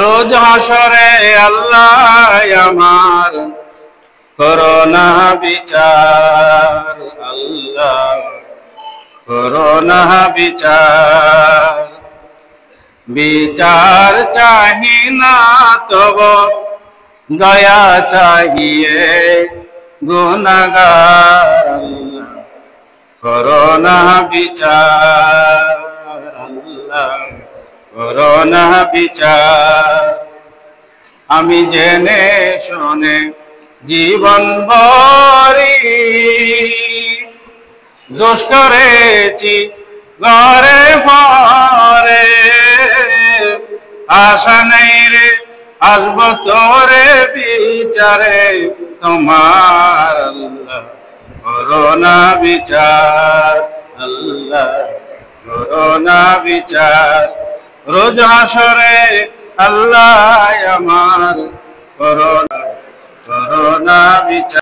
রোজ হাসরে আল্লাহ আমার করোনা বিচার, আল্লাহ করোনা বিচার। বিচার চাহি না তব দয়া চাহিয়ে গুনাহগার, আল্লাহ করোনা বিচার, আল্লাহ করোনা বিচার। আমি জেনে শুনে জীবন ভরি দোষ করেছি ঘরে পরে, আশা নেই রে আসব তোরে বিচারে তোমার, আল্লাহ করোনা বিচার, আল্লাহ করোনা বিচার। রোজ হাসরে আল্লাহ আমার করোনা করোনা বিচার।